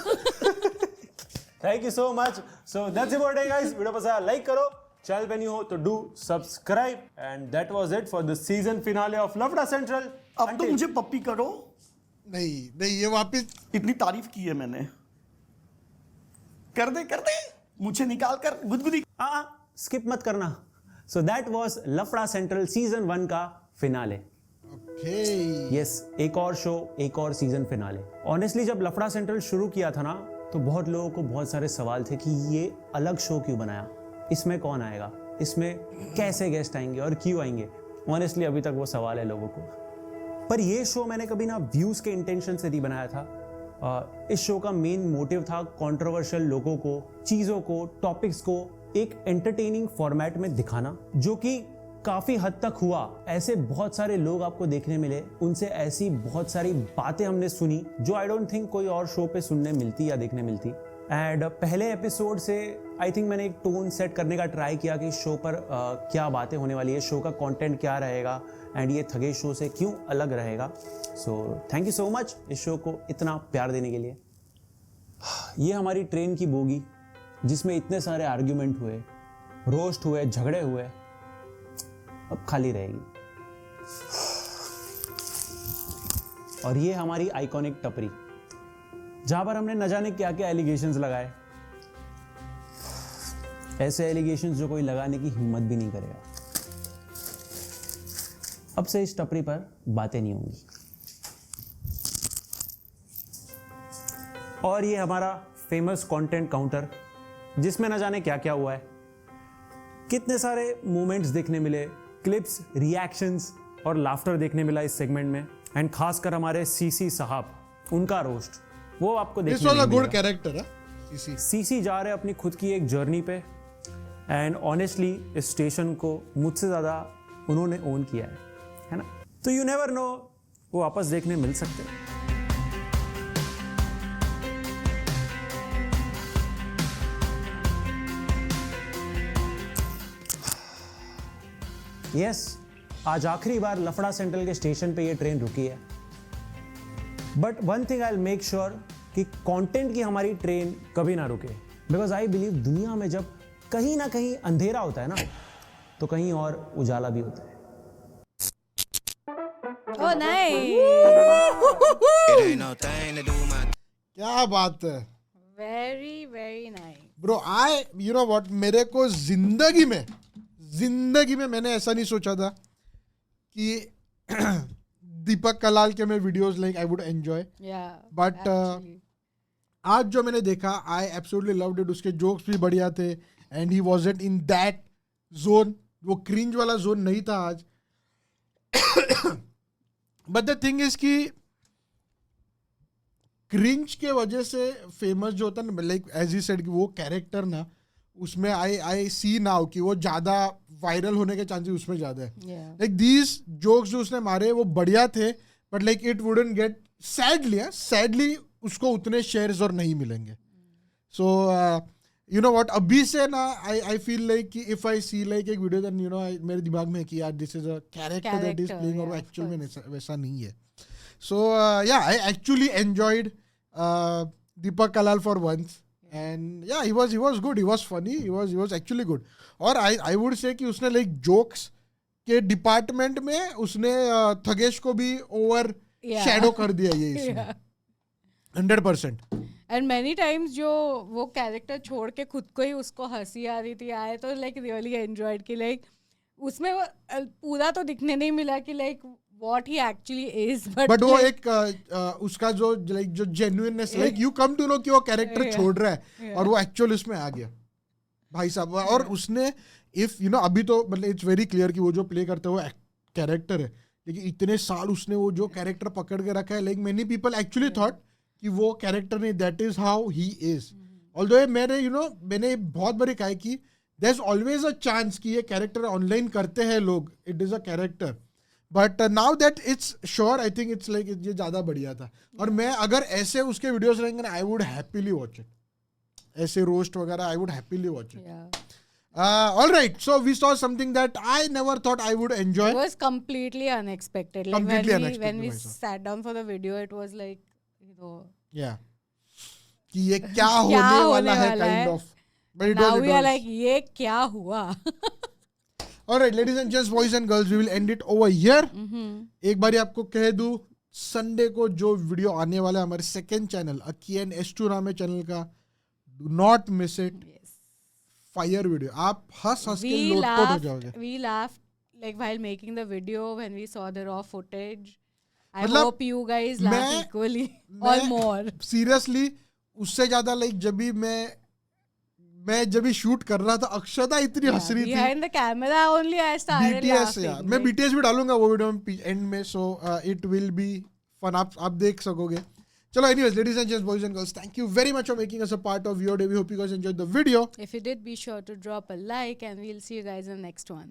Thank you so much. So that's it guys. Video पसंद आया लाइक करो, चैनल पे नहीं हो तो do subscribe and that was it for the season finale of Lafda Central. अब तो मुझे पप्पी करो। नहीं ये वापस इतनी तारीफ की है मैंने, कर दे मुझे निकाल कर गुदगुदी। स्किप मत करना। सो दैट वाज लफड़ा सेंट्रल सीजन 1 का फिनाले। यस, एक और शो, एक और सीजन फिनाले। ऑनेस्टली जब लफड़ा सेंट्रल शुरू किया था ना तो बहुत लोगों को बहुत सारे सवाल थे कि ये अलग शो क्यों बनाया, इसमें कौन आएगा, इसमें कैसे गेस्ट आएंगे और क्यों आएंगे। ऑनेस्टली अभी तक वो सवाल है लोगों को। पर ये शो मैंने कभी ना व्यूज के इंटेंशन से नहीं बनाया था। इस शो का मेन मोटिव था कंट्रोवर्शियल लोगों को, चीजों को, टॉपिक्स को एक एंटरटेनिंग फॉर्मेट में दिखाना, जो कि काफी हद तक हुआ। ऐसे बहुत सारे लोग आपको देखने मिले, उनसे ऐसी बहुत सारी बातें हमने सुनी जो आई डोंट थिंक कोई और शो पे सुनने मिलती या देखने मिलती। एंड पहले एपिसोड से आई थिंक मैंने एक टोन सेट करने का ट्राई किया कि शो पर क्या बातें होने वाली है, शो का कंटेंट क्या रहेगा एंड ये थगे शो से क्यों अलग रहेगा। सो थैंक यू सो मच इस शो को इतना प्यार देने के लिए। ये हमारी ट्रेन की बोगी जिसमें इतने सारे आर्ग्यूमेंट हुए, रोस्ट हुए, झगड़े हुए, अब खाली रहेगी। और ये हमारी आइकॉनिक टपरी जहां पर हमने न जाने क्या क्या एलिगेशंस लगाए, ऐसे एलिगेशंस जो कोई लगाने की हिम्मत भी नहीं करेगा। अब से इस टपरी पर बातें नहीं होंगी। और ये हमारा फेमस कंटेंट काउंटर जिसमें न जाने क्या क्या हुआ है, कितने सारे मोमेंट्स देखने मिले, क्लिप्स, रिएक्शंस और लाफ्टर देखने मिला इस सेगमेंट में। एंड खासकर हमारे सीसी साहब, उनका रोस्ट, वो आपको देखने मिलेगा। गुड कैरेक्टर है सीसी जा रहे अपनी खुद की एक जर्नी पे एंड ऑनेस्टली इस स्टेशन को मुझसे ज्यादा उन्होंने ओन किया है ना। तो यू नेवर नो, वो वापस देखने मिल सकते हैं। यस, आज आखिरी बार लफड़ा सेंट्रल के स्टेशन पे ये ट्रेन रुकी है। But one thing I will make sure कि कंटेंट की हमारी ट्रेन कभी ना रुके, बिकॉज आई बिलीव दुनिया में जब कहीं ना कहीं अंधेरा होता है ना तो कहीं और उजाला भी होता है। Oh, nice. क्या बात है Very, very nice. Bro. You know what, मेरे को जिंदगी में मैंने ऐसा नहीं सोचा था कि दीपक कलाल के मैं videos like I would enjoy. Yeah. But actually. आज जो मैंने देखा, आई एब्सोल्युटली लव्ड इट। उसके जोक्स भी बढ़िया थे and he wasn't in that zone वो क्रिंज वाला जोन नहीं था आज. बट द थिंग इज कि क्रिंज के वजह से फेमस जो होता है ना, लाइक एज ही सेड कि वो कैरेक्टर ना उसमें आई सी नाउ कि वो ज्यादा वायरल होने के चांसेस उसमें ज्यादा है. लाइक दीज जोक्स जो उसने मारे वो बढ़िया थे, but like it wouldn't get sadly उसको उतने शेयर्स और नहीं मिलेंगे. सो यू नो व्हाट, अभी से ना आई फील लाइक कि इफ आई सी लाइक एक वीडियो देन यू नो मेरे दिमाग में कि यार this is a character that is playing, और वो एक्चुअल में वैसा नहीं है. सो या I actually enjoyed Deepak Kalal for once, and yeah, he was good, he was funny, he was actually good. और I would say कि उसने like jokes के डिपार्टमेंट में उसने थगेश को भी ओवर शैडो कर दिया ये इसमें 100%. एंड मेनी टाइम्स जो वो कैरेक्टर छोड़ के खुद को ही उसको हंसी आ रही थी आए तो लाइक रियली एंजॉयड कि लाइक उसमें वो पूरा तो दिखने नहीं मिला कि like what he actually is, but वो एक उसका जो लाइक जो genuineness, like you come to know कि वो कैरेक्टर छोड़ रहा है और वो एक्चुअल इसमें आ गया भाई साहब. और उसने इफ यू नो अभी तो मतलब इट्स वेरी क्लियर कि वो जो प्ले करता है वो कैरेक्टर है, लेकिन इतने साल उसने वो जो कैरेक्टर पकड़ के रखा है, like many people actually thought कि वो कैरेक्टर नहीं, that is how he is. Although मैंने बहुत बारी कहा है कि there is always a chance कि ये कैरेक्टर ऑनलाइन करते हैं लोग, it is a character. But now that it's sure, I think it's like ये ज़्यादा बढ़िया था. और मैं अगर ऐसे उसके वीडियोस रहेंगे ना, I would happily watch it. ऐसे रोस्ट वगैरह I would happily watch it. All right, so we saw something that I never thought I would enjoy. it was completely unexpected. Like when we sat down for the video, it was like, you know, yeah, कि ये क्या होने वाला है kind of. But now we are like, ये क्या हुआ? All right, ladies and gents, boys and girls, we will end it over here. एक बारी आपको कह दूं, संडे को जो वीडियो आने वाला है हमारे सेकंड चैनल अकियन S2 नाम है चैनल का, do not miss it. Fire video, आप हंस के लोटपोट हो जाओगे. We laughed like while making the video when we saw the raw footage. I मतलब hope you guys laughed equally or more. Seriously उससे ज्यादा लाइक मैं जब भी शूट कर रहा था, अक्षता इतनी हंस रही थी. Behind the camera only I started BTS laughing. यार, मैं BTS भी डालूंगा वो वीडियो में एंड में, so it will be fun. आप देख सकोगे. चलो, anyways, ladies and gents, boys and girls, thank you very much for making us a part of your day. We hope you guys enjoyed the video. If you did, be sure to drop a like and we'll see you guys in the next one.